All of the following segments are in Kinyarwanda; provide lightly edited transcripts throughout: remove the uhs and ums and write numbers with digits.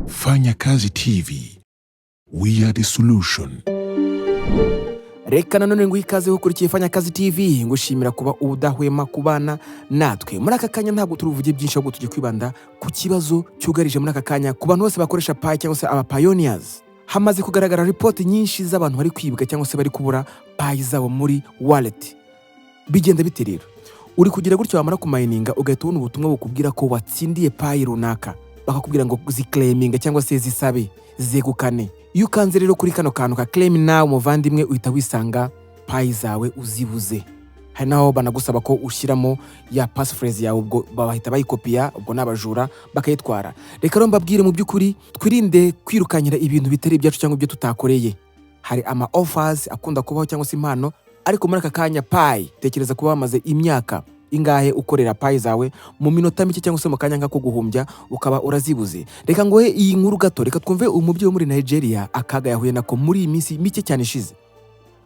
Fanya Kazi TV. We are the solution. Reka nanone ngo ikaze ukurikiye Fanya Kazi TV ngushimira kuba udahwema kubana natwe. Muri aka kanya ntabwo turuvuge byinshi ahubwo tujye kwibanda ku kibazo cyugarije muri aka kanya ku bantu bose bakoresha Pi cyangwa se aba pioneers. Hamaze kugaragara report nyinshi z'abantu bari kwibwa cyangwa se bari kubura Pi zabo muri wallet. Bigenda bite rero? Uri kugira gutyo wamara kumayininga ugahita ubona ubutumwa bukubwira ko watsindiye Pi runaka. Bakakubwira ngo ziclaiminga cyangwa se zisabe zegukane. Iyo ukanze rero kuri kano kantu ka claim now muvandimwe uhita wisanga Pi zawe uzibuze. Hari naho banagusaba ko ushyiramo ya passphrase yawe ubwo bahita bayikopiya ubwo nabajura bakayitwara. Reka rero mbabwire mu by'ukuri twirinde kwirukanyira ibintu bitari ibyacu cyangwa ibyo tutakoreye. Hari ama offers akunda kubaho cyangwa se impano ariko muri aka kanya Pi tekereza kuba bamaze imyaka ingahe ukorera Pi zawe mu minota mike cyangwa se mu kanya nkako guhumbya ukaba urazibuze. Reka ngohe iyi nkuru gato, reka twumve umubyeyi wo muri Nigeria akaga yahuye nako muri iyi minsi mike cyane ishize.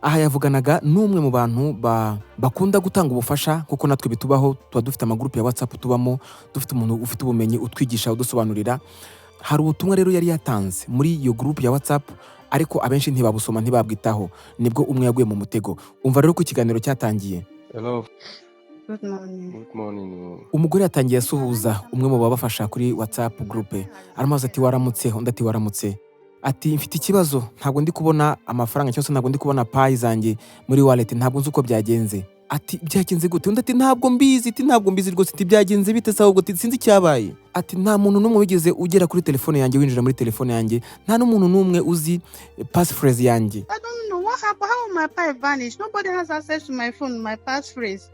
Aha yavuganaga n'umwe mu bantu bakunda gutanga ubufasha kuko natwe bitubaho, tuba dufite amagroupe ya WhatsApp tubamo, dufite umuntu ufite ubumenyi utwigisha udusobanurira. Hari ubutumwa rero yari yatanze muri iyo groupe ya WhatsApp ariko abenshi ntibabusoma ntibabwitaho, nibwo umwe yaguye mu mutego. Umva rero ko ikiganiro cyatangiye. Hello. Good morning. Good morning. Umugore yatangiye asuhuza umwe mu babafasha kuri WhatsApp groupe. Aramaze ati waramutse, undi ati waramutse. Ati mfite ikibazo, ntabwo ndi kubona amafaranga cyose, ntabwo ndi kubona Pi zanjye muri wallet, ntabwo nzi uko byagenze. Ati byagenze gute? Undi ati ntabwo mbizi rwose, ati byagenze bite se ahubwo sinzi cyabaye. Ati nta muntu n'umwe wigeze ugera kuri telefone yanjye, winjira muri telefone yanjye, nta n'umuntu n'umwe uzi passphrase yanjye. I don't know what happened. How my Pi vanished? Nobody has access to my phone, my passphrase.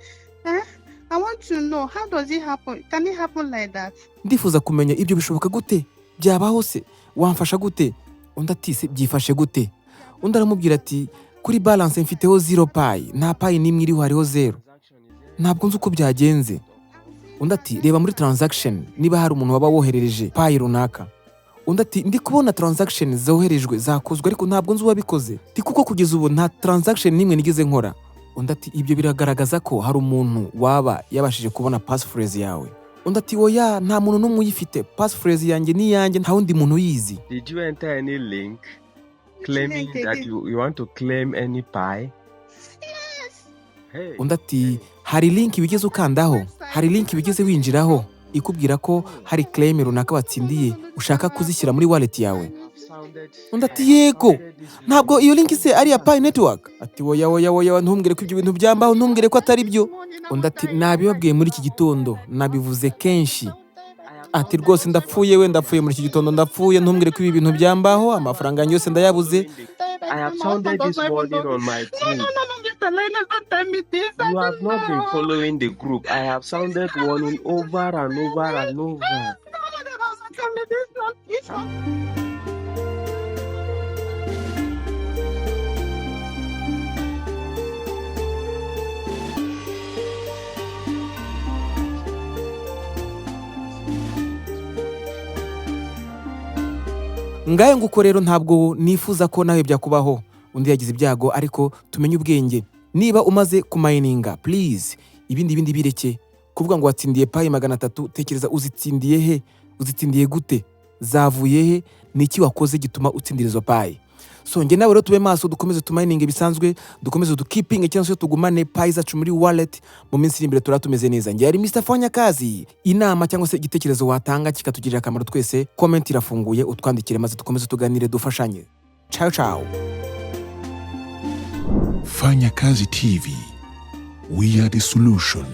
I want to know, how does it happen? Can it happen like that? Ndifuza kumenya ibyo bishoboka gute? Byabaho se? Wamfasha gute? Undi ati se byifashe gute? Undi aramubwira ati kuri balance mfiteho 0 Pi, nta Pi n'imwe iriho, hariho 0. Ntabwo nzi uko byagenze. Undi ati reba muri transaction niba hari umuntu waba woherereje Pi runaka. Undi ati ndi kubona transaction zoherejwe zakozwe ariko ntabwo nzi uwabikoze. Ti kuko kugeza ubu nta transaction n'imwe nigeze nkora. Undi ati ibyo biragaragaza ko hari umuntu waba yabashije kubona passphrase yawe. Undi ati oya, nta muntu n'umwe uyifite, passphrase yanjye ni yanjye, nta wundi muntu uyizi. Did you enter any link claiming that you want to claim any Pi? Yes. Hey. Undi ati hari link bigeze ukandaho, hari link bigeze winjiraho ikubwira ko hari claim runaka watsindiye ushaka kuzishyira muri wallet yawe. Undi ati yego, ntabwo iyo link se ari ya Pi network. Ati oya ntumbwire ko ibyo bintu byambaho, ntumbwire ko atari byo. Undi ati nabibabwiye muri iki gitondo, nabivuze kenshi. Ati rwose ndapfuye muri iki gitondo ndapfuye, ntumbwire ko ibi bintu byambaho, amafaranga yanjye yose ndayabuze. I have sounded this warning on my team. Don't tell me this. You have not been following the group. I have sounded warning over and over and over. Tell me this. Ngaye nguko rero ntabwo nifuza ko nawe byakubaho. Undi yagize ibyago ariko tumenye ubwenge. Niba umaze kumayininga, please ibindi bireke. Kuvuga ngo watsindiye Pi 300, tekereza uzitsindiye he? Uzitsindiye gute? Zavuye he? Niki wakoze gituma utsindira izo Pi? So nge nawe rero tube maso, dukomeze tumayininge bisanzwe, dukomeze keeping cyangwa se tugumane Pi zacu muri wallet. Mu minsi iri imbere turatumeze neza. Nge ari Mr. Fanya Kazi. Inama cyangwa se igitekerezo watanga kikatugirira akamaro twese, comment irafunguye, utwandikire maze dukomeze tuganire dufashanye. Ciao. Fanya Kazi TV. We are the solution.